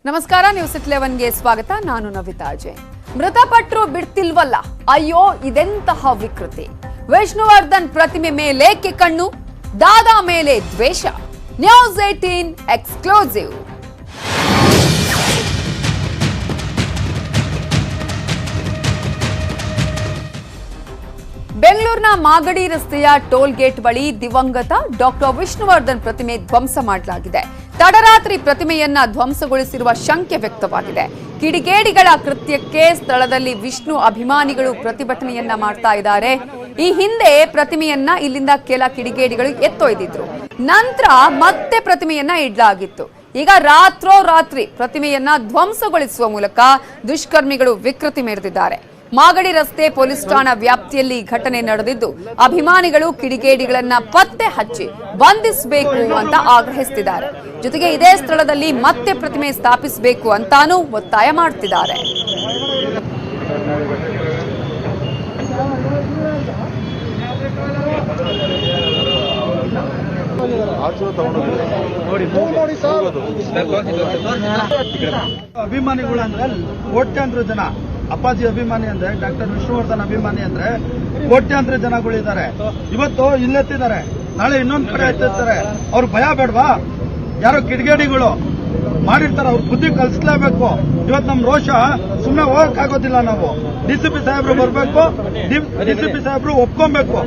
ನಮಸ್ಕಾರ, ನ್ಯೂಸ್ 11ಗೆ ಸ್ವಾಗತ. ನಾನು ನವಿತಾ ಅಜಯ್. ಮೃತಪಟ್ಟರು ಬಿಡ್ತಿಲ್ವಲ್ಲ, ಅಯ್ಯೋ ಇದೆಂತಹ ವಿಕೃತಿ. ವಿಷ್ಣುವರ್ಧನ್ ಪ್ರತಿಮೆ ಮೇಲೇಕೆ ಕಣ್ಣು, ದಾದಾ ಮೇಲೆ ದ್ವೇಷ. News 18 exclusive. ಬೆಂಗಳೂರಿನ ಮಾಗಡಿ ರಸ್ತೆಯ ಟೋಲ್ ಗೇಟ್ ಬಳಿ ದಿವಂಗತ ಡಾಕ್ಟರ್ ವಿಷ್ಣುವರ್ಧನ್ ಪ್ರತಿಮೆ ಧ್ವಂಸ ಮಾಡಲಾಗಿದೆ. ತಡರಾತ್ರಿ ಪ್ರತಿಮೆಯನ್ನ ಧ್ವಂಸಗೊಳಿಸಿರುವ ಶಂಕೆ ವ್ಯಕ್ತವಾಗಿದೆ. ಕಿಡಿಗೇಡಿಗಳ ಕೃತ್ಯಕ್ಕೆ ಸ್ಥಳದಲ್ಲಿ ವಿಷ್ಣು ಅಭಿಮಾನಿಗಳು ಪ್ರತಿಭಟನೆಯನ್ನ ಮಾಡ್ತಾ ಇದ್ದಾರೆ. ಈ ಹಿಂದೆ ಪ್ರತಿಮೆಯನ್ನ ಇಲ್ಲಿಂದ ಕೆಲ ಕಿಡಿಗೇಡಿಗಳು ಎತ್ತೊಯ್ದಿದ್ರು. ನಂತರ ಮತ್ತೆ ಪ್ರತಿಮೆಯನ್ನ ಇಡಲಾಗಿತ್ತು. ಈಗ ರಾತ್ರೋರಾತ್ರಿ ಪ್ರತಿಮೆಯನ್ನ ಧ್ವಂಸಗೊಳಿಸುವ ಮೂಲಕ ದುಷ್ಕರ್ಮಿಗಳು ವಿಕೃತಿ ಮೆರೆದಿದ್ದಾರೆ. ಮಾಗಡಿ ರಸ್ತೆ ಪೊಲೀಸ್ ಠಾಣಾ ವ್ಯಾಪ್ತಿಯಲ್ಲಿ ಘಟನೆ ನಡೆದಿದ್ದು, ಅಭಿಮಾನಿಗಳು ಕಿಡಿಗೇಡಿಗಳನ್ನ ಪತ್ತೆ ಹಚ್ಚಿ ಬಂಧಿಸಬೇಕು ಅಂತ ಆಗ್ರಹಿಸುತ್ತಿದ್ದಾರೆ. ಜೊತೆಗೆ ಇದೇ ಸ್ಥಳದಲ್ಲಿ ಮತ್ತೆ ಪ್ರತಿಮೆ ಸ್ಥಾಪಿಸಬೇಕು ಅಂತಾನೂ ಒತ್ತಾಯ ಮಾಡ್ತಿದ್ದಾರೆ. ಅಭಿಮಾನಿಗಳು ಅಂದ್ರೆ ಕೋಟ್ಯಾಂತರ ಜನ, ಅಪ್ಪಾಜಿ ಅಭಿಮಾನಿ ಅಂದ್ರೆ ಡಾಕ್ಟರ್ ವಿಷ್ಣುವರ್ಧನ್ ಅಭಿಮಾನಿ ಅಂದ್ರೆ ಕೋಟ್ಯಾಂತರ ಜನಗಳಿದ್ದಾರೆ. ಇವತ್ತು ಇಲ್ಲೆತ್ತಿದ್ದಾರೆ, ನಾಳೆ ಇನ್ನೊಂದ್ ಕಡೆ ಎತ್ತಿರ್ತಾರೆ. ಅವ್ರು ಭಯ ಬೇಡವಾ? ಯಾರೋ ಕಿಡಿಗೇಡಿಗಳು ಮಾಡಿರ್ತಾರೆ, ಅವ್ರ ಬುದ್ಧಿ ಕಲಿಸಲೇಬೇಕು. ಇವತ್ತು ನಮ್ ರೋಷ ಸುಮ್ಮನೆ ಹೋಗಕ್ಕಾಗೋದಿಲ್ಲ. ನಾವು ಡಿಸಿಪಿ ಸಾಹೇಬ್ರು ಬರ್ಬೇಕು, ಡಿಸಿಪಿ ಸಾಹೇಬ್ರು ಒಪ್ಕೊಬೇಕು.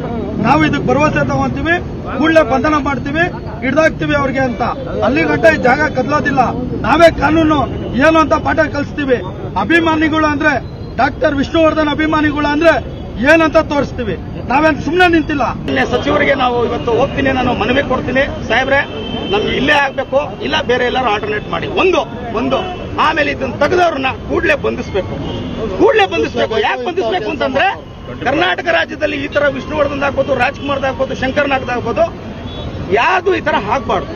ನಾವು ಇದಕ್ಕೆ ಭರವಸೆ ತಗೊಂತೀವಿ, ಕೂಡಲೇ ಬಂಧನ ಮಾಡ್ತೀವಿ, ಹಿಡ್ದಾಕ್ತಿವಿ ಅವ್ರಿಗೆ ಅಂತ. ಅಲ್ಲಿ ಗಂಟ ಈ ಜಾಗ ಕದಲೋದಿಲ್ಲ. ನಾವೇ ಕಾನೂನು ಏನು ಅಂತ ಪಾಠ ಕಲಿಸ್ತೀವಿ. ಅಭಿಮಾನಿಗಳು ಅಂದ್ರೆ ಡಾಕ್ಟರ್ ವಿಷ್ಣುವರ್ಧನ್ ಅಭಿಮಾನಿಗಳು ಅಂದ್ರೆ ಏನಂತ ತೋರಿಸ್ತೀವಿ. ನಾವೇನ್ ಸುಮ್ಮನೆ ನಿಂತಿಲ್ಲ. ಸಚಿವರಿಗೆ ನಾವು ಇವತ್ತು ಹೋಗ್ತೀನಿ, ನಾನು ಮನವಿ ಕೊಡ್ತೀನಿ. ಸಾಹೇಬ್ರೆ, ನಮ್ಗೆ ಇಲ್ಲೇ ಆಗ್ಬೇಕು, ಇಲ್ಲ ಬೇರೆ ಎಲ್ಲರೂ ಆಲ್ಟರ್ನೇಟ್ ಮಾಡಿ. ಒಂದು ಆಮೇಲೆ ಇದನ್ನ ತೆಗೆದವ್ರನ್ನ ಕೂಡಲೇ ಬಂಧಿಸಬೇಕು. ಯಾಕೆ ಬಂಧಿಸಬೇಕು ಅಂತಂದ್ರೆ, ಕರ್ನಾಟಕ ರಾಜ್ಯದಲ್ಲಿ ಈ ತರ ವಿಷ್ಣುವರ್ಧನ್ ಆಗ್ಬೋದು, ರಾಜ್ಕುಮಾರ್ ಆಗ್ಬೋದು, ಶಂಕರ್ನಾಗ್ ಆಗ್ಬೋದು, ಯಾವುದು ಈ ತರ ಆಗ್ಬಾರ್ದು.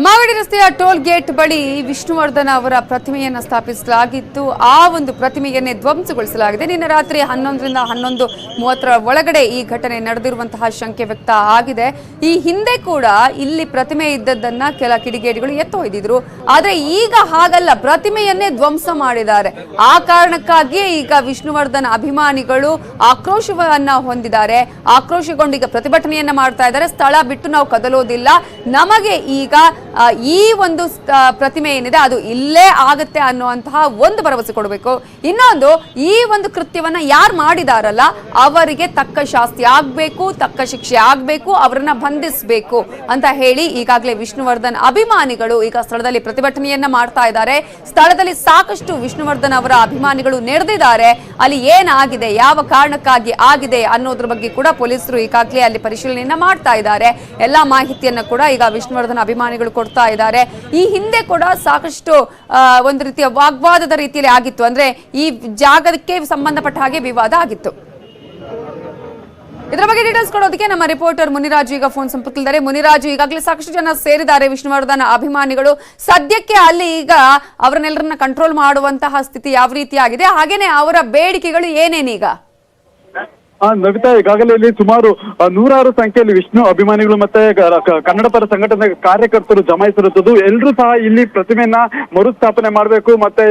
ಮಾಗಡಿ ರಸ್ತೆಯ ಟೋಲ್ ಗೇಟ್ ಬಳಿ ವಿಷ್ಣುವರ್ಧನ್ ಅವರ ಪ್ರತಿಮೆಯನ್ನು ಸ್ಥಾಪಿಸಲಾಗಿತ್ತು. ಆ ಒಂದು ಪ್ರತಿಮೆಯನ್ನೇ ಧ್ವಂಸಗೊಳಿಸಲಾಗಿದೆ. ನಿನ್ನೆ ರಾತ್ರಿ 11ರಿಂದ 11:30 ಒಳಗಡೆ ಈ ಘಟನೆ ನಡೆದಿರುವಂತಹ ಶಂಕೆ ವ್ಯಕ್ತ ಆಗಿದೆ. ಈ ಹಿಂದೆ ಕೂಡ ಇಲ್ಲಿ ಪ್ರತಿಮೆ ಇದ್ದದ್ದನ್ನ ಕೆಲ ಕಿಡಿಗೇಡಿಗಳು ಎತ್ತೊಯ್ದಿದ್ರು. ಆದ್ರೆ ಈಗ ಹಾಗಲ್ಲ, ಪ್ರತಿಮೆಯನ್ನೇ ಧ್ವಂಸ ಮಾಡಿದ್ದಾರೆ. ಆ ಕಾರಣಕ್ಕಾಗಿಯೇ ಈಗ ವಿಷ್ಣುವರ್ಧನ್ ಅಭಿಮಾನಿಗಳು ಆಕ್ರೋಶವನ್ನ ಹೊಂದಿದ್ದಾರೆ. ಆಕ್ರೋಶಗೊಂಡು ಈಗ ಪ್ರತಿಭಟನೆಯನ್ನ ಮಾಡ್ತಾ ಇದ್ದಾರೆ. ಸ್ಥಳ ಬಿಟ್ಟು ನಾವು ಕದಲೋದಿಲ್ಲ, ನಮಗೆ ಈಗ ಈ ಒಂದು ಪ್ರತಿಮೆ ಏನಿದೆ ಅದು ಇಲ್ಲೇ ಆಗುತ್ತೆ ಅನ್ನುವಂತಹ ಒಂದು ಭರವಸೆ ಕೊಡಬೇಕು. ಇನ್ನೊಂದು, ಈ ಒಂದು ಕೃತ್ಯವನ್ನ ಯಾರು ಮಾಡಿದಾರಲ್ಲ ಅವರಿಗೆ ತಕ್ಕ ಶಾಸ್ತಿ ಆಗ್ಬೇಕು, ತಕ್ಕ ಶಿಕ್ಷೆ ಆಗ್ಬೇಕು, ಅವರನ್ನ ಬಂಧಿಸಬೇಕು ಅಂತ ಹೇಳಿ ಈಗಾಗಲೇ ವಿಷ್ಣುವರ್ಧನ್ ಅಭಿಮಾನಿಗಳು ಈಗ ಸ್ಥಳದಲ್ಲಿ ಪ್ರತಿಭಟನೆಯನ್ನ ಮಾಡ್ತಾ ಇದ್ದಾರೆ. ಸ್ಥಳದಲ್ಲಿ ಸಾಕಷ್ಟು ವಿಷ್ಣುವರ್ಧನ್ ಅವರ ಅಭಿಮಾನಿಗಳು ನೆರೆದಿದ್ದಾರೆ. ಅಲ್ಲಿ ಏನಾಗಿದೆ, ಯಾವ ಕಾರಣಕ್ಕಾಗಿ ಆಗಿದೆ ಅನ್ನೋದ್ರ ಬಗ್ಗೆ ಕೂಡ ಪೊಲೀಸರು ಈಗಾಗಲೇ ಅಲ್ಲಿ ಪರಿಶೀಲನೆಯನ್ನ ಮಾಡ್ತಾ ಇದ್ದಾರೆ. ಎಲ್ಲಾ ಮಾಹಿತಿಯನ್ನ ಕೂಡ ಈಗ ವಿಷ್ಣುವರ್ಧನ್ ಅಭಿಮಾನಿಗಳು ಕೊಡ್ತಾ ಇದ್ದಾರೆ. ಈ ಹಿಂದೆ ಕೂಡ ಸಾಕಷ್ಟು ಒಂದು ರೀತಿಯ ವಾಗ್ವಾದದ ರೀತಿಯಲ್ಲಿ ಆಗಿತ್ತು. ಅಂದ್ರೆ ಈ ಜಾಗಕ್ಕೆ ಸಂಬಂಧಪಟ್ಟ ಹಾಗೆ ವಿವಾದ ಆಗಿತ್ತು. ಇದರ ಬಗ್ಗೆ ಡೀಟೇಲ್ಸ್ ಕೊಡೋದಕ್ಕೆ ನಮ್ಮ ರಿಪೋರ್ಟರ್ ಮುನಿರಾಜು ಈಗ ಫೋನ್ ಸಂಪರ್ಕದಲ್ಲಿದ್ದಾರೆ. ಮುನಿರಾಜು, ಈಗಾಗಲೇ ಸಾಕಷ್ಟು ಜನ ಸೇರಿದ್ದಾರೆ ವಿಷ್ಣುವರ್ಧನ್ ಅಭಿಮಾನಿಗಳು. ಸದ್ಯಕ್ಕೆ ಅಲ್ಲಿ ಈಗ ಅವರನ್ನೆಲ್ಲರನ್ನ ಕಂಟ್ರೋಲ್ ಮಾಡುವಂತಹ ಸ್ಥಿತಿ ಯಾವ ರೀತಿ ಆಗಿದೆ, ಹಾಗೇನೆ ಅವರ ಬೇಡಿಕೆಗಳು ಏನೇನೀಗ? ನವಿತಾ, ಈಗಾಗಲೇ ಇಲ್ಲಿ ಸುಮಾರು 100 ಸಂಖ್ಯೆಯಲ್ಲಿ ವಿಷ್ಣು ಅಭಿಮಾನಿಗಳು ಮತ್ತೆ ಕನ್ನಡ ಪರ ಸಂಘಟನೆ ಕಾರ್ಯಕರ್ತರು ಜಮಾಯಿಸಿರುತ್ತದೆ. ಎಲ್ಲರೂ ಸಹ ಇಲ್ಲಿ ಪ್ರತಿಮೆಯನ್ನ ಮರುಸ್ಥಾಪನೆ ಮಾಡಬೇಕು, ಮತ್ತೆ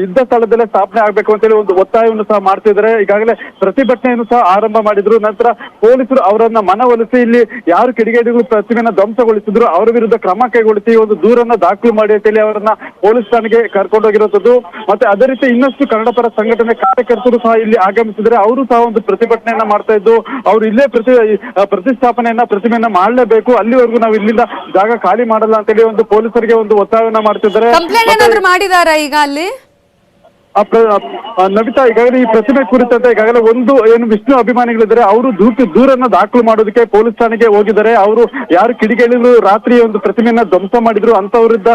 ಇದ್ದ ಸ್ಥಳದಲ್ಲೇ ಸ್ಥಾಪನೆ ಆಗ್ಬೇಕು ಅಂತೇಳಿ ಒಂದು ಒತ್ತಾಯವನ್ನು ಸಹ ಮಾಡ್ತಿದ್ದಾರೆ. ಈಗಾಗಲೇ ಪ್ರತಿಭಟನೆಯನ್ನು ಸಹ ಆರಂಭ ಮಾಡಿದ್ರು. ನಂತರ ಪೊಲೀಸರು ಅವರನ್ನ ಮನವೊಲಿಸಿ ಇಲ್ಲಿ ಯಾರು ಕಿಡಿಗೇಡಿಗಳು ಪ್ರತಿಮೆಯನ್ನ ಧ್ವಂಸಗೊಳಿಸಿದ್ರು ಅವರ ವಿರುದ್ಧ ಕ್ರಮ ಕೈಗೊಳಿಸಿ ಒಂದು ದೂರನ್ನ ದಾಖಲು ಮಾಡಿ ಅಂತೇಳಿ ಅವರನ್ನ ಪೊಲೀಸ್ ಠಾಣೆಗೆ ಕರ್ಕೊಂಡೋಗಿರುತ್ತದೆ. ಮತ್ತೆ ಅದೇ ರೀತಿ ಇನ್ನಷ್ಟು ಕನ್ನಡ ಪರ ಸಂಘಟನೆ ಕಾರ್ಯಕರ್ತರು ಸಹ ಇಲ್ಲಿ ಆಗಮಿಸಿದರೆ ಅವರು ಸಹ ಒಂದು ಪ್ರತಿಭಟನೆ ಮಾಡ್ತಾ ಇದ್ದು, ಅವ್ರು ಇಲ್ಲೇ ಪ್ರತಿಷ್ಠಾಪನೆಯನ್ನ ಪ್ರತಿಮೆಯನ್ನ ಮಾಡಲೇಬೇಕು, ಅಲ್ಲಿವರೆಗೂ ನಾವು ಇಲ್ಲಿಂದ ಜಾಗ ಖಾಲಿ ಮಾಡಲ್ಲ ಅಂತೇಳಿ ಒಂದು ಪೊಲೀಸರಿಗೆ ಒಂದು ಒತ್ತಾಯವನ್ನ ಮಾಡ್ತಿದ್ದಾರೆ. ಕಂಪ್ಲೇಂಟ್ ಏನಾದ್ರು ಮಾಡಿದಾರಾ ಈಗ ಅಲ್ಲಿ? ನವಿತಾ, ಈಗಾಗಲೇ ಈ ಪ್ರತಿಮೆ ಕುರಿತಂತೆ ಈಗಾಗಲೇ ಒಂದು ಏನು ವಿಷ್ಣು ಅಭಿಮಾನಿಗಳಿದ್ದಾರೆ ಅವರು ದೂರನ್ನ ದಾಖಲು ಮಾಡೋದಕ್ಕೆ ಪೊಲೀಸ್ ಠಾಣೆಗೆ ಹೋಗಿದ್ದಾರೆ. ಅವರು ಯಾರು ಕಿಡಿಗೇಡಿಗಳು ರಾತ್ರಿ ಒಂದು ಪ್ರತಿಮೆಯನ್ನ ಧ್ವಂಸ ಮಾಡಿದ್ರು ಅಂತವರಿಂದ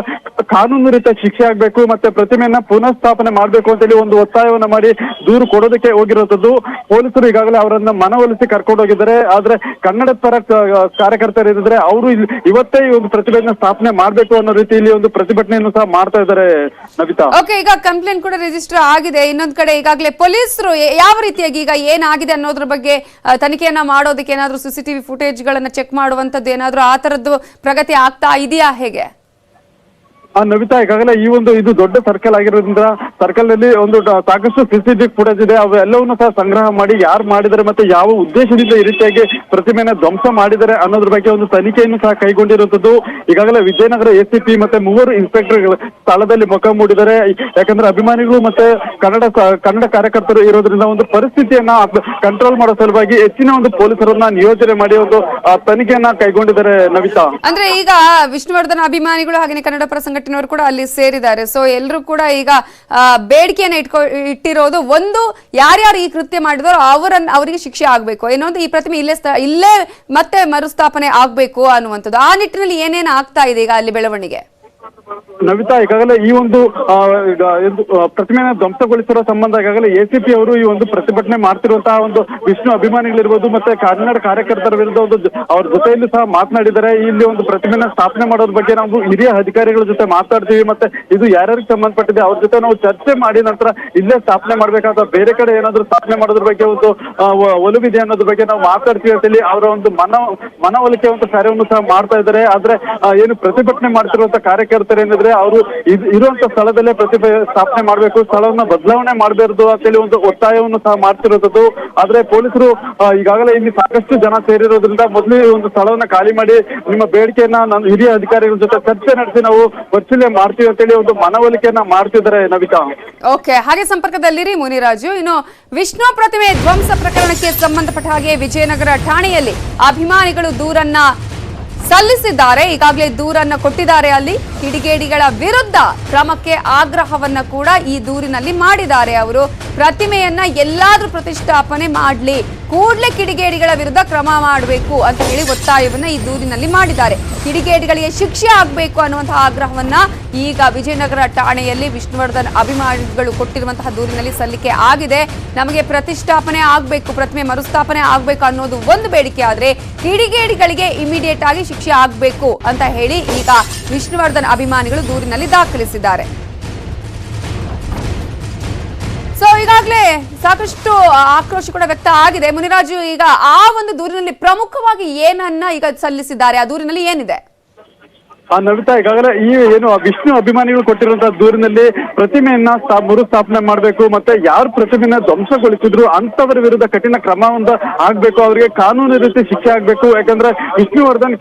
ಕಾನೂನು ರೀತಿಯ ಶಿಕ್ಷೆ ಆಗ್ಬೇಕು, ಮತ್ತೆ ಪ್ರತಿಮೆಯನ್ನ ಪುನಃ ಸ್ಥಾಪನೆ ಮಾಡ್ಬೇಕು ಅಂತೇಳಿ ಒಂದು ಒತ್ತಾಯವನ್ನ ಮಾಡಿ ದೂರು ಕೊಡೋದಕ್ಕೆ ಹೋಗಿರೋದು. ಪೊಲೀಸರು ಈಗಾಗಲೇ ಅವರನ್ನ ಮನವೊಲಿಸಿ ಕರ್ಕೊಂಡು ಹೋಗಿದ್ದಾರೆ. ಆದ್ರೆ ಕನ್ನಡ ಪರ ಕಾರ್ಯಕರ್ತರು ಏನಿದ್ರೆ ಅವರು ಇವತ್ತೇ ಈ ಒಂದು ಪ್ರತಿಮೆಯನ್ನ ಸ್ಥಾಪನೆ ಮಾಡ್ಬೇಕು ಅನ್ನೋ ರೀತಿಯಲ್ಲಿ ಒಂದು ಪ್ರತಿಭಟನೆಯನ್ನು ಸಹ ಮಾಡ್ತಾ ಇದ್ದಾರೆ. ನವಿತಾ, ಓಕೆ, ಈಗ ಕಂಪ್ಲೇಂಟ್ ಕೂಡ ರಿಜಿಸ್ಟರ್ ಆಗಿದೆ. ಇನ್ನೊಂದು ಕಡೆ ಈಗಾಗಲೇ ಪೊಲೀಸರು ಯಾವ ರೀತಿಯಾಗಿ ಈಗ ಏನಾಗಿದೆ ಅನ್ನೋದ್ರ ಬಗ್ಗೆ ತನಿಖೆಯನ್ನ ಮಾಡೋದಕ್ಕೆ ಏನಾದ್ರೂ ಸಿಸಿಟಿವಿ ಫುಟೇಜ್ ಗಳನ್ನ ಚೆಕ್ ಮಾಡುವಂತದ್ದು ಏನಾದ್ರೂ ಆ ತರದ್ದು ಪ್ರಗತಿ ಆಗ್ತಾ ಇದೆಯಾ, ಹೇಗೆ? ನವಿತಾ, ಈಗಾಗಲೇ ಈ ಒಂದು ಇದು ದೊಡ್ಡ ಸರ್ಕಲ್ ಆಗಿರೋದ್ರಿಂದ ಸರ್ಕಲ್ ನಲ್ಲಿ ಒಂದು ಸಾಕಷ್ಟು CCTV ಫುಟೇಜ್ ಇದೆ. ಅವೆಲ್ಲವನ್ನು ಸಹ ಸಂಗ್ರಹ ಮಾಡಿ ಯಾರು ಮಾಡಿದ್ದಾರೆ ಮತ್ತೆ ಯಾವ ಉದ್ದೇಶದಿಂದ ಈ ರೀತಿಯಾಗಿ ಪ್ರತಿಮೆನ ಧ್ವಂಸ ಮಾಡಿದ್ದಾರೆ ಅನ್ನೋದ್ರ ಬಗ್ಗೆ ಒಂದು ತನಿಖೆಯನ್ನು ಸಹ ಕೈಗೊಂಡಿರುವಂತದ್ದು. ಈಗಾಗಲೇ ವಿಜಯನಗರ ACP ಮತ್ತೆ 3 ಇನ್ಸ್ಪೆಕ್ಟರ್ ಸ್ಥಳದಲ್ಲಿ ಮೊಕ ಮೂಡಿದ್ದಾರೆ. ಯಾಕಂದ್ರೆ ಅಭಿಮಾನಿಗಳು ಮತ್ತೆ ಕನ್ನಡ ಕಾರ್ಯಕರ್ತರು ಇರೋದ್ರಿಂದ ಒಂದು ಪರಿಸ್ಥಿತಿಯನ್ನ ಕಂಟ್ರೋಲ್ ಮಾಡೋ ಸಲುವಾಗಿ ಹೆಚ್ಚಿನ ಒಂದು ಪೊಲೀಸರನ್ನ ನಿಯೋಜನೆ ಮಾಡಿ ಒಂದು ತನಿಖೆಯನ್ನ ಕೈಗೊಂಡಿದ್ದಾರೆ ನವಿತಾ. ಅಂದ್ರೆ ಈಗ ವಿಷ್ಣುವರ್ಧನ್ ಅಭಿಮಾನಿಗಳು ಹಾಗೆ ಕನ್ನಡ ಪರ ಸಂಘಟನೆಯವರು ಕೂಡ ಅಲ್ಲಿ ಸೇರಿದ್ದಾರೆ. ಸೊ ಎಲ್ಲರೂ ಕೂಡ ಈಗ ಬೇಡಿಕೆಯನ್ನ ಇಟ್ಟಿರೋದು ಒಂದು, ಯಾರ್ಯಾರು ಈ ಕೃತ್ಯ ಮಾಡಿದರೋ ಅವರಿಗೆ ಶಿಕ್ಷೆ ಆಗ್ಬೇಕು, ಇನ್ನೊಂದು ಈ ಪ್ರತಿಮೆ ಇಲ್ಲೇ ಮತ್ತೆ ಮರುಸ್ಥಾಪನೆ ಆಗ್ಬೇಕು ಅನ್ನುವಂಥದ್ದು. ಆ ನಿಟ್ಟಿನಲ್ಲಿ ಏನೇನು ಆಗ್ತಾ ಇದೆ ಈಗ ಅಲ್ಲಿ ಬೆಳವಣಿಗೆ? ನವಿತಾ, ಈಗಾಗಲೇ ಈ ಒಂದು ಪ್ರತಿಮೆನ ಧ್ವಂಸಗೊಳಿಸಿರೋ ಸಂಬಂಧ ಈಗಾಗಲೇ ACP ಅವರು ಈ ಒಂದು ಪ್ರತಿಭಟನೆ ಮಾಡ್ತಿರುವಂತಹ ಒಂದು ವಿಷ್ಣು ಅಭಿಮಾನಿಗಳಿರ್ಬೋದು ಮತ್ತೆ ಕನ್ನಡ ಕಾರ್ಯಕರ್ತರ ವಿರುದ್ಧ ಒಂದು ಅವ್ರ ಜೊತೆಯಲ್ಲಿ ಸಹ ಮಾತನಾಡಿದ್ದಾರೆ. ಇಲ್ಲಿ ಒಂದು ಪ್ರತಿಮೆನ ಸ್ಥಾಪನೆ ಮಾಡೋದ್ರ ಬಗ್ಗೆ ನಾವು ಹಿರಿಯ ಅಧಿಕಾರಿಗಳ ಜೊತೆ ಮಾತಾಡ್ತೀವಿ, ಮತ್ತೆ ಇದು ಯಾರ್ಯಾರಿಗೆ ಸಂಬಂಧಪಟ್ಟಿದೆ ಅವ್ರ ಜೊತೆ ನಾವು ಚರ್ಚೆ ಮಾಡಿ ನಂತರ ಇಲ್ಲೇ ಸ್ಥಾಪನೆ ಮಾಡ್ಬೇಕಾದ ಬೇರೆ ಕಡೆ ಏನಾದ್ರು ಸ್ಥಾಪನೆ ಮಾಡೋದ್ರ ಬಗ್ಗೆ ಒಂದು ಒಲವಿದೆ ಅನ್ನೋದ್ರ ಬಗ್ಗೆ ನಾವು ಮಾತಾಡ್ತೀವಿ ಅಂತೇಳಿ ಅವರ ಒಂದು ಮನವೊಲಿಕೆ ಒಂದು ಕಾರ್ಯವನ್ನು ಸಹ ಮಾಡ್ತಾ ಇದ್ದಾರೆ. ಆದ್ರೆ ಏನು ಪ್ರತಿಭಟನೆ ಮಾಡ್ತಿರುವಂತ ಕಾರ್ಯಕರ್ತರು ಏನಿದ್ರೆ ಅವರು ಇರುವಂತ ಸ್ಥಳದಲ್ಲೇ ಪ್ರತಿಭೆ ಸ್ಥಾಪನೆ ಮಾಡಬೇಕು, ಸ್ಥಳವನ್ನ ಬದಲಾವಣೆ ಮಾಡಬಾರ್ದು ಅಂತೇಳಿ ಒಂದು ಒತ್ತಾಯವನ್ನು ಸಹ ಮಾಡ್ತಿರೋದು. ಆದ್ರೆ ಪೊಲೀಸರು ಈಗಾಗಲೇ ಇಲ್ಲಿ ಸಾಕಷ್ಟು ಜನ ಸೇರಿರೋದ್ರಿಂದ ಮೊದಲು ಒಂದು ಸ್ಥಳವನ್ನ ಖಾಲಿ ಮಾಡಿ ನಿಮ್ಮ ಬೇಡಿಕೆಯನ್ನ ನಾನು ಹಿರಿಯ ಅಧಿಕಾರಿಗಳ ಜೊತೆ ಚರ್ಚೆ ನಡೆಸಿ ನಾವು ಪರಿಶೀಲನೆ ಮಾಡ್ತೀವಿ ಅಂತೇಳಿ ಒಂದು ಮನವೊಲಿಕೆಯನ್ನ ಮಾಡ್ತಿದ್ದಾರೆ ನವಿತಾ. ಓಕೆ, ಹಾಗೆ ಸಂಪರ್ಕದಲ್ಲಿರಿ ಮುನಿರಾಜು. ಇನ್ನು ವಿಷ್ಣು ಪ್ರತಿಮೆ ಧ್ವಂಸ ಪ್ರಕರಣಕ್ಕೆ ಸಂಬಂಧಪಟ್ಟ ಹಾಗೆ ವಿಜಯನಗರ ಠಾಣೆಯಲ್ಲಿ ಅಭಿಮಾನಿಗಳು ದೂರನ್ನ ಸಲ್ಲಿಸಿದ್ದಾರೆ. ಈಗಾಗಲೇ ದೂರನ್ನ ಕೊಟ್ಟಿದ್ದಾರೆ. ಅಲ್ಲಿ ಕಿಡಿಗೇಡಿಗಳ ವಿರುದ್ಧ ಕ್ರಮಕ್ಕೆ ಆಗ್ರಹವನ್ನ ಕೂಡ ಈ ದೂರಿನಲ್ಲಿ ಮಾಡಿದ್ದಾರೆ. ಅವರು ಪ್ರತಿಮೆಯನ್ನ ಎಲ್ಲಾದ್ರೂ ಪ್ರತಿಷ್ಠಾಪನೆ ಮಾಡ್ಲಿ, ಕೂಡಲೇ ಕಿಡಿಗೇಡಿಗಳ ವಿರುದ್ಧ ಕ್ರಮ ಮಾಡಬೇಕು ಅಂತ ಹೇಳಿ ಒತ್ತಾಯವನ್ನ ಈ ದೂರಿನಲ್ಲಿ ಮಾಡಿದ್ದಾರೆ. ಕಿಡಿಗೇಡಿಗಳಿಗೆ ಶಿಕ್ಷೆ ಆಗ್ಬೇಕು ಅನ್ನುವಂತಹ ಆಗ್ರಹವನ್ನ ಈಗ ವಿಜಯನಗರ ಠಾಣೆಯಲ್ಲಿ ವಿಷ್ಣುವರ್ಧನ್ ಅಭಿಮಾನಿಗಳು ಕೊಟ್ಟಿರುವಂತಹ ದೂರಿನಲ್ಲಿ ಸಲ್ಲಿಕೆ ಆಗಿದೆ. ನಮಗೆ ಪ್ರತಿಷ್ಠಾಪನೆ ಆಗ್ಬೇಕು, ಪ್ರತಿಮೆ ಮರುಸ್ಥಾಪನೆ ಆಗ್ಬೇಕು ಅನ್ನೋದು ಒಂದು ಬೇಡಿಕೆ, ಆದ್ರೆ ಕಿಡಿಗೇಡಿಗಳಿಗೆ ಇಮಿಡಿಯೇಟ್ ಆಗಿ ಶಿಕ್ಷೆ ಆಗ್ಬೇಕು ಅಂತ ಹೇಳಿ ಈಗ ವಿಷ್ಣುವರ್ಧನ್ ಅಭಿಮಾನಿಗಳು ದೂರಿನಲ್ಲಿ ದಾಖಲಿಸಿದ್ದಾರೆ. ಸೊ ಈಗಾಗಲೇ ಸಾಕಷ್ಟು ಆಕ್ರೋಶ ಕೂಡ ವ್ಯಕ್ತ ಆಗಿದೆ. ಮುನಿರಾಜು, ಈಗ ಆ ಒಂದು ದೂರಿನಲ್ಲಿ ಪ್ರಮುಖವಾಗಿ ಏನನ್ನ ಈಗ ಸಲ್ಲಿಸಿದ್ದಾರೆ? ಆ ದೂರಿನಲ್ಲಿ ಏನಿದೆ? ನವಿತಾ, ಈಗಾಗಲೇ ಈ ಏನು ವಿಷ್ಣು ಅಭಿಮಾನಿಗಳು ಕೊಟ್ಟಿರುವಂತಹ ದೂರಿನಲ್ಲಿ ಪ್ರತಿಮೆಯನ್ನ ಮರುಸ್ಥಾಪನೆ ಮಾಡಬೇಕು, ಮತ್ತೆ ಯಾರು ಪ್ರತಿಮೆಯನ್ನ ಧ್ವಂಸಗೊಳಿಸಿದ್ರು ಅಂತವರ ವಿರುದ್ಧ ಕಠಿಣ ಕ್ರಮವನ್ನ ಆಗ್ಬೇಕು, ಅವರಿಗೆ ಕಾನೂನು ರೀತಿ ಶಿಕ್ಷೆ ಆಗ್ಬೇಕು. ಯಾಕಂದ್ರೆ ವಿಷ್ಣುವರ್ಧನ್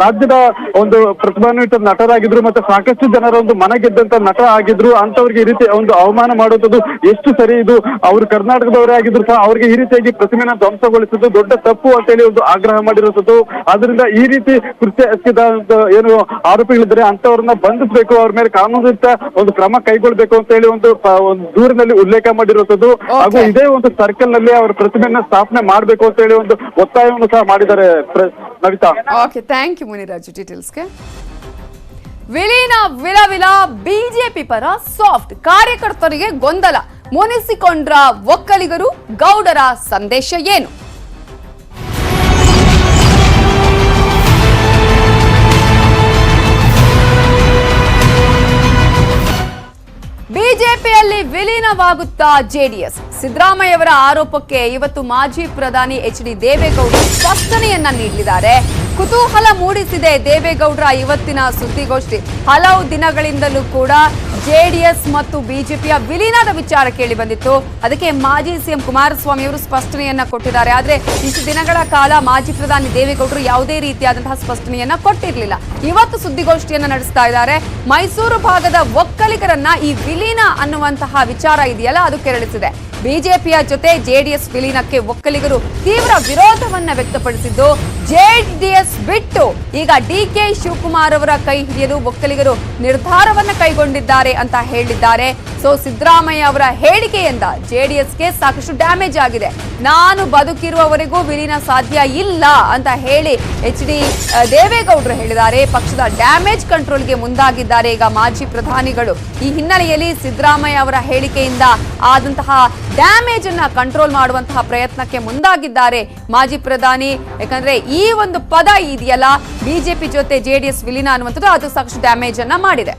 ರಾಜ್ಯದ ಒಂದು ಪ್ರತಿಭಾನ್ವಿತ ನಟರಾಗಿದ್ರು, ಮತ್ತೆ ಸಾಕಷ್ಟು ಜನರ ಒಂದು ಮನ ಗೆದ್ದಂತ ನಟ ಆಗಿದ್ರು. ಅಂತವ್ರಿಗೆ ಈ ರೀತಿ ಒಂದು ಅವಮಾನ ಮಾಡುವಂಥದ್ದು ಎಷ್ಟು ಸರಿ? ಇದು ಅವರು ಕರ್ನಾಟಕದವರೇ ಆಗಿದ್ರು ಸಹ ಅವ್ರಿಗೆ ಈ ರೀತಿಯಾಗಿ ಪ್ರತಿಮೆನ ಧ್ವಂಸಗೊಳಿಸಿದ್ದು ದೊಡ್ಡ ತಪ್ಪು ಅಂತೇಳಿ ಒಂದು ಆಗ್ರಹ ಮಾಡಿರುವಂಥದ್ದು. ಆದ್ರಿಂದ ಈ ರೀತಿ ಕೃತ್ಯ ಎಸಗಿದ ಏನು ಆರೋಪಿಗಳಿದ್ರೆ ಅಂತವ್ರನ್ನ ಬಂಧಿಸಬೇಕು, ಅವ್ರ ಮೇಲೆ ಕಾನೂನಿತ ಒಂದು ಕ್ರಮ ಕೈಗೊಳ್ಬೇಕು ಅಂತ ಹೇಳಿ ಒಂದು ದೂರಿನಲ್ಲಿ ಉಲ್ಲೇಖ ಮಾಡಿರುವಂತದ್ದು. ಹಾಗೂ ಇದೇ ಒಂದು ಸರ್ಕಲ್ ನಲ್ಲಿ ಅವರ ಪ್ರತಿಮೆಯನ್ನ ಸ್ಥಾಪನೆ ಮಾಡಬೇಕು ಅಂತ ಹೇಳಿ ಒಂದು ಒತ್ತಾಯವನ್ನು ಸಹ ಮಾಡಿದ್ದಾರೆ Navita. Okay, thank you Muniraju ಡೀಟೇಲ್ಸ್ಗೆ. ವಿಲೀನ ವಿಲವಿಲ ಬಿಜೆಪಿ ಪರ ಸಾಫ್ಟ್, ಕಾರ್ಯಕರ್ತರಿಗೆ ಗೊಂದಲ, ಮುನಿಸಿಕೊಂಡ್ರ ಒಕ್ಕಲಿಗರು, ಗೌಡರ ಸಂದೇಶ ಏನು? ಬಿಜೆಪಿಯಲ್ಲಿ ವಿಲೀನವಾಗುತ್ತಾ ಜೆಡಿಎಸ್? ಸಿದ್ದರಾಮಯ್ಯವರ ಆರೋಪಕ್ಕೆ ಇವತ್ತು ಮಾಜಿ ಪ್ರಧಾನಿ HD ದೇವೇಗೌಡರು ಸ್ಪಷ್ಟನೆಯನ್ನ ನೀಡಲಿದ್ದಾರೆ. ಕುತೂಹಲ ಮೂಡಿಸಿದೆ ದೇವೇಗೌಡರ ಇವತ್ತಿನ ಸುದ್ದಿಗೋಷ್ಠಿ. ಹಲವು ದಿನಗಳಿಂದಲೂ ಕೂಡ ಜೆಡಿಎಸ್ ಮತ್ತು ಬಿಜೆಪಿಯ ವಿಲೀನದ ವಿಚಾರ ಕೇಳಿ ಬಂದಿತ್ತು. ಅದಕ್ಕೆ ಮಾಜಿ ಸಿಎಂ ಕುಮಾರಸ್ವಾಮಿ ಅವರು ಸ್ಪಷ್ಟನೆಯನ್ನ ಕೊಟ್ಟಿದ್ದಾರೆ. ಆದ್ರೆ ಇಷ್ಟು ದಿನಗಳ ಕಾಲ ಮಾಜಿ ಪ್ರಧಾನಿ ದೇವೇಗೌಡರು ಯಾವುದೇ ರೀತಿಯಾದಂತಹ ಸ್ಪಷ್ಟನೆಯನ್ನ ಕೊಟ್ಟಿರಲಿಲ್ಲ. ಇವತ್ತು ಸುದ್ದಿಗೋಷ್ಠಿಯನ್ನ ನಡೆಸ್ತಾ ಇದ್ದಾರೆ. ಮೈಸೂರು ಭಾಗದ ಒಕ್ಕಲಿಗರನ್ನ ಈ ವಿಲೀನ ಅನ್ನುವಂತಹ ವಿಚಾರ ಇದೆಯಲ್ಲ ಅದು ಕೆರಳಿಸಿದೆ. ಬಿಜೆಪಿಯ ಜೊತೆ ಜೆಡಿಎಸ್ ವಿಲೀನಕ್ಕೆ ಒಕ್ಕಲಿಗರು ತೀವ್ರ ವಿರೋಧವನ್ನ ವ್ಯಕ್ತಪಡಿಸಿದ್ದು, ಜೆಡಿಎಸ್ ಬಿಟ್ಟು ಈಗ DK ಶಿವಕುಮಾರ್ ಅವರ ಕೈ ಹಿಡಿಯಲು ಒಕ್ಕಲಿಗರು ನಿರ್ಧಾರವನ್ನ ಕೈಗೊಂಡಿದ್ದಾರೆ ಅಂತ ಹೇಳಿದ್ದಾರೆ. ಸೊ ಸಿದ್ದರಾಮಯ್ಯ ಅವರ ಹೇಳಿಕೆಯಿಂದ ಜೆಡಿಎಸ್ಗೆ ಸಾಕಷ್ಟು ಡ್ಯಾಮೇಜ್ ಆಗಿದೆ. ನಾನು ಬದುಕಿರುವವರೆಗೂ ವಿಲೀನ ಸಾಧ್ಯ ಇಲ್ಲ ಅಂತ ಹೇಳಿ HD ದೇವೇಗೌಡರು ಹೇಳಿದ್ದಾರೆ. ಪಕ್ಷದ ಡ್ಯಾಮೇಜ್ ಕಂಟ್ರೋಲ್ಗೆ ಮುಂದಾಗಿದ್ದಾರೆ ಈಗ ಮಾಜಿ ಪ್ರಧಾನಿಗಳು. ಈ ಹಿನ್ನೆಲೆಯಲ್ಲಿ ಸಿದ್ದರಾಮಯ್ಯ ಅವರ ಹೇಳಿಕೆಯಿಂದ ಆದಂತಹ ಡ್ಯಾಮೇಜ್ ಅನ್ನ ಕಂಟ್ರೋಲ್ ಮಾಡುವಂತಹ ಪ್ರಯತ್ನಕ್ಕೆ ಮುಂದಾಗಿದ್ದಾರೆ ಮಾಜಿ ಪ್ರಧಾನಿ. ಯಾಕಂದ್ರೆ ಈ ಒಂದು ಪದ ಇದೆಯಲ್ಲ, ಬಿಜೆಪಿ ಜೊತೆ ಜೆಡಿಎಸ್ ವಿಲೀನ ಅನ್ನುವಂಥದ್ದು, ಅದು ಸಾಕಷ್ಟು ಡ್ಯಾಮೇಜ್ ಅನ್ನ ಮಾಡಿದೆ.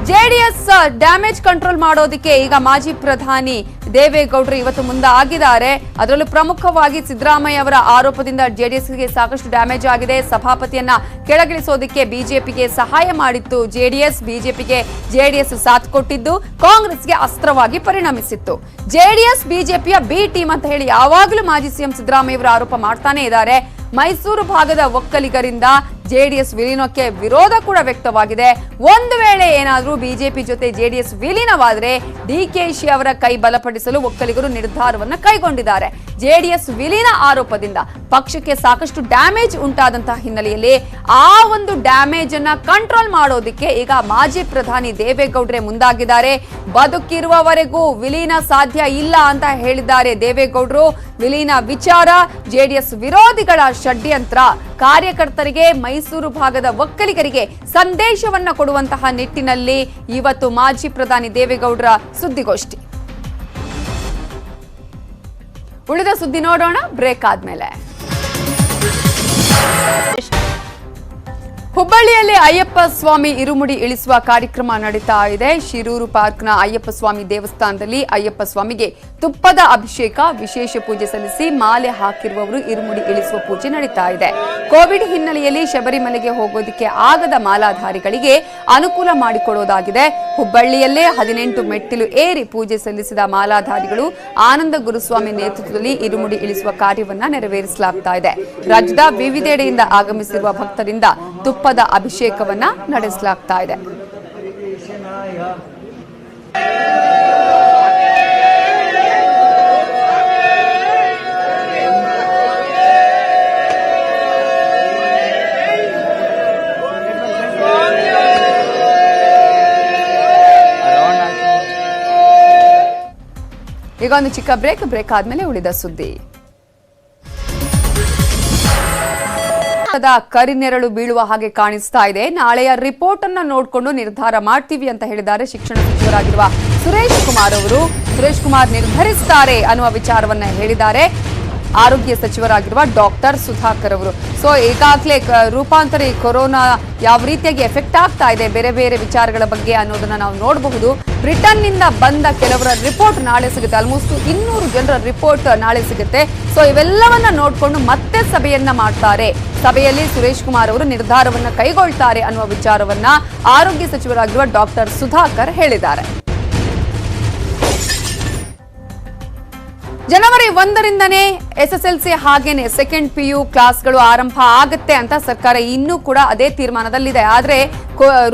ಜೆಡಿಎಸ್ ಡ್ಯಾಮೇಜ್ ಕಂಟ್ರೋಲ್ ಮಾಡೋದಕ್ಕೆ ಈಗ ಮಾಜಿ ಪ್ರಧಾನಿ ದೇವೇಗೌಡರು ಇವತ್ತು ಮುಂದಾಗಿದ್ದಾರೆ. ಅದರಲ್ಲೂ ಪ್ರಮುಖವಾಗಿ ಸಿದ್ದರಾಮಯ್ಯ ಅವರ ಆರೋಪದಿಂದ ಜೆಡಿಎಸ್ಗೆ ಸಾಕಷ್ಟು ಡ್ಯಾಮೇಜ್ ಆಗಿದೆ. ಸಭಾಪತಿಯನ್ನ ಕೆಳಗಿಳಿಸೋದಕ್ಕೆ ಬಿಜೆಪಿಗೆ ಸಹಾಯ ಮಾಡಿತ್ತು ಜೆಡಿಎಸ್. ಬಿಜೆಪಿಗೆ ಜೆಡಿಎಸ್ ಸಾಥ್ ಕೊಟ್ಟಿದ್ದು ಕಾಂಗ್ರೆಸ್ಗೆ ಅಸ್ತ್ರವಾಗಿ ಪರಿಣಮಿಸಿತ್ತು. ಜೆಡಿಎಸ್ ಬಿಜೆಪಿಯ ಬಿ ಟೀಮ್ ಅಂತ ಹೇಳಿ ಯಾವಾಗಲೂ ಮಾಜಿ ಸಿಎಂ ಸಿದ್ದರಾಮಯ್ಯ ಅವರು ಆರೋಪ ಮಾಡ್ತಾನೆ ಇದ್ದಾರೆ. ಮೈಸೂರು ಭಾಗದ ಒಕ್ಕಲಿಗರಿಂದ ಜೆಡಿಎಸ್ ವಿಲೀನಕ್ಕೆ ವಿರೋಧ ಕೂಡ ವ್ಯಕ್ತವಾಗಿದೆ. ಒಂದು ವೇಳೆ ಏನಾದರೂ ಬಿಜೆಪಿ ಜೊತೆ ಜೆಡಿಎಸ್ ವಿಲೀನವಾದರೆ ಡಿಕೆಶಿ ಅವರ ಕೈ ಬಲಪಡಿಸಲು ಒಕ್ಕಲಿಗರು ನಿರ್ಧಾರವನ್ನು ಕೈಗೊಂಡಿದ್ದಾರೆ. ಜೆಡಿಎಸ್ ವಿಲೀನ ಆರೋಪದಿಂದ ಪಕ್ಷಕ್ಕೆ ಸಾಕಷ್ಟು ಡ್ಯಾಮೇಜ್ ಉಂಟಾದಂತಹ ಹಿನ್ನೆಲೆಯಲ್ಲಿ ಆ ಒಂದು ಡ್ಯಾಮೇಜ್ ಅನ್ನ ಕಂಟ್ರೋಲ್ ಮಾಡೋದಕ್ಕೆ ಈಗ ಮಾಜಿ ಪ್ರಧಾನಿ ದೇವೇಗೌಡರೇ ಮುಂದಾಗಿದ್ದಾರೆ. ಬದುಕಿರುವವರೆಗೂ ವಿಲೀನ ಸಾಧ್ಯ ಇಲ್ಲ ಅಂತ ಹೇಳಿದ್ದಾರೆ ದೇವೇಗೌಡರು. ವಿಲೀನ ವಿಚಾರ ಜೆಡಿಎಸ್ ವಿರೋಧಿಗಳ ಷಡ್ಯಂತ್ರ. ಕಾರ್ಯಕರ್ತರಿಗೆ ಮೈಸೂರು ಭಾಗದ ಒಕ್ಕಲಿಗರಿಗೆ ಸಂದೇಶವನ್ನ ಕೊಡುವಂತಹ ನಿಟ್ಟಿನಲ್ಲಿ ಇವತ್ತು ಮಾಜಿ ಪ್ರಧಾನಿ ದೇವೇಗೌಡರ ಸುದ್ದಿಗೋಷ್ಠಿ. ಉಳಿದ ಸುದ್ದಿ ನೋಡೋಣ ಬ್ರೇಕ್ ಆದ್ಮೇಲೆ. ಹುಬ್ಬಳ್ಳಿಯಲ್ಲಿ ಅಯ್ಯಪ್ಪ ಸ್ವಾಮಿ ಇರುಮುಡಿ ಇಳಿಸುವ ಕಾರ್ಯಕ್ರಮ ನಡೀತಾ ಇದೆ. ಶಿರೂರು ಪಾರ್ಕ್ನ ಅಯ್ಯಪ್ಪ ಸ್ವಾಮಿ ದೇವಸ್ಥಾನದಲ್ಲಿ ಅಯ್ಯಪ್ಪ ಸ್ವಾಮಿಗೆ ತುಪ್ಪದ ಅಭಿಷೇಕ, ವಿಶೇಷ ಪೂಜೆ ಸಲ್ಲಿಸಿ ಮಾಲೆ ಹಾಕಿರುವವರು ಇರುಮುಡಿ ಇಳಿಸುವ ಪೂಜೆ ನಡೀತಾ ಇದೆ. ಕೋವಿಡ್ ಹಿನ್ನೆಲೆಯಲ್ಲಿ ಶಬರಿಮಲೆಗೆ ಹೋಗೋದಕ್ಕೆ ಆಗದ ಮಾಲಾಧಾರಿಗಳಿಗೆ ಅನುಕೂಲ ಮಾಡಿಕೊಡೋದಾಗಿದೆ. ಹುಬ್ಬಳ್ಳಿಯಲ್ಲೇ 18 ಮೆಟ್ಟಿಲು ಏರಿ ಪೂಜೆ ಸಲ್ಲಿಸಿದ ಮಾಲಾಧಾರಿಗಳು ಆನಂದ ಗುರುಸ್ವಾಮಿ ನೇತೃತ್ವದಲ್ಲಿ ಇರುಮುಡಿ ಇಳಿಸುವ ಕಾರ್ಯವನ್ನ ನೆರವೇರಿಸಲಾಗ್ತಾ ಇದೆ. ರಾಜ್ಯದ ವಿವಿಧೆಡೆಯಿಂದ ಆಗಮಿಸಿರುವ ಭಕ್ತರಿಂದ ತುಪ್ಪದ ಅಭಿಷೇಕವನ್ನ ನಡೆಸಲಾಗ್ತಾ ಇದೆ. ಈಗ ಒಂದು ಚಿಕ್ಕ ಬ್ರೇಕ್ ಆದ್ಮೇಲೆ ಉಳಿದ ಸುದ್ದಿ. ಕರಿನೆರಳು ಬೀಳುವ ಹಾಗೆ ಕಾಣಿಸ್ತಾ ಇದೆ. ನಾಳೆಯ ರಿಪೋರ್ಟ್ ಅನ್ನ ನೋಡಿಕೊಂಡು ನಿರ್ಧಾರ ಮಾಡ್ತೀವಿ ಅಂತ ಹೇಳಿದ್ದಾರೆ ಶಿಕ್ಷಣ ಸಚಿವರಾಗಿರುವ ಸುರೇಶ್ ಕುಮಾರ್ ಅವರು. ಸುರೇಶ್ ಕುಮಾರ್ ನಿರ್ಧರಿಸುತ್ತಾರೆ ಅನ್ನುವ ವಿಚಾರವನ್ನ ಹೇಳಿದ್ದಾರೆ ಆರೋಗ್ಯ ಸಚಿವರಾಗಿರುವ ಡಾಕ್ಟರ್ ಸುಧಾಕರ್ ಅವರು. ಸೊ ಈಗಾಗಲೇ ರೂಪಾಂತರಿ ಕೊರೋನಾ ಯಾವ ರೀತಿಯಾಗಿ ಎಫೆಕ್ಟ್ ಆಗ್ತಾ ಇದೆ, ಬೇರೆ ಬೇರೆ ವಿಚಾರಗಳ ಬಗ್ಗೆ ಅನ್ನೋದನ್ನ ನಾವು ನೋಡಬಹುದು. ಬ್ರಿಟನ್ ನಿಂದ ಬಂದ ಕೆಲವರ ರಿಪೋರ್ಟ್ ನಾಳೆ ಸಿಗುತ್ತೆ. ಆಲ್ಮೋಸ್ಟ್ 200 ಜನರ ರಿಪೋರ್ಟ್ ನಾಳೆ ಸಿಗುತ್ತೆ. ಸೊ ಇವೆಲ್ಲವನ್ನ ನೋಡಿಕೊಂಡು ಮತ್ತೆ ಸಭೆಯನ್ನ ಮಾಡ್ತಾರೆ. ಸಭೆಯಲ್ಲಿ ಸುರೇಶ್ ಕುಮಾರ್ ಅವರು ನಿರ್ಧಾರವನ್ನ ಕೈಗೊಳ್ತಾರೆ ಅನ್ನುವ ವಿಚಾರವನ್ನ ಆರೋಗ್ಯ ಸಚಿವರಾಗಿರುವ ಡಾಕ್ಟರ್ ಸುಧಾಕರ್ ಹೇಳಿದ್ದಾರೆ. ಜನವರಿ 1ರಿಂದನೇ SSLC ಹಾಗೇನೆ ಸೆಕೆಂಡ್ PU ಕ್ಲಾಸ್ಗಳು ಆರಂಭ ಆಗುತ್ತೆ ಅಂತ ಸರ್ಕಾರ ಇನ್ನೂ ಕೂಡ ಅದೇ ತೀರ್ಮಾನದಲ್ಲಿದೆ. ಆದ್ರೆ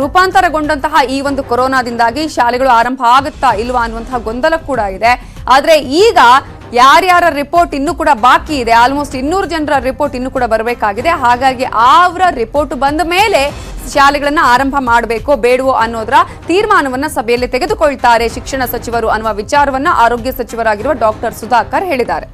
ರೂಪಾಂತರಗೊಂಡಂತಹ ಈ ಒಂದು ಕೊರೋನಾದಿಂದಾಗಿ ಶಾಲೆಗಳು ಆರಂಭ ಆಗುತ್ತಾ ಇಲ್ವಾ ಅನ್ನುವಂತಹ ಗೊಂದಲ ಕೂಡ ಇದೆ. ಆದ್ರೆ ಈಗ ಯಾರ್ಯಾರ ರಿಪೋರ್ಟ್ ಇನ್ನೂ ಕೂಡ ಬಾಕಿ ಇದೆ, ಆಲ್ಮೋಸ್ಟ್ 200 ಜನರ ರಿಪೋರ್ಟ್ ಇನ್ನೂ ಕೂಡ ಬರಬೇಕಾಗಿದೆ. ಹಾಗಾಗಿ ಅವರ ರಿಪೋರ್ಟ್ ಬಂದ ಮೇಲೆ ಶಾಲೆಗಳನ್ನ ಆರಂಭ ಮಾಡಬೇಕೋ ಬೇಡವೋ ಅನ್ನೋದರ ತೀರ್ಮಾನವನ್ನ ಸಭೆಯಲ್ಲಿ ತೆಗೆದುಕೊಳ್ತಾರೆ ಶಿಕ್ಷಣ ಸಚಿವರು ಅನ್ನುವ ವಿಚಾರವನ್ನ ಆರೋಗ್ಯ ಸಚಿವರಾಗಿರುವ ಡಾಕ್ಟರ್ ಸುಧಾಕರ್ ಹೇಳಿದ್ದಾರೆ.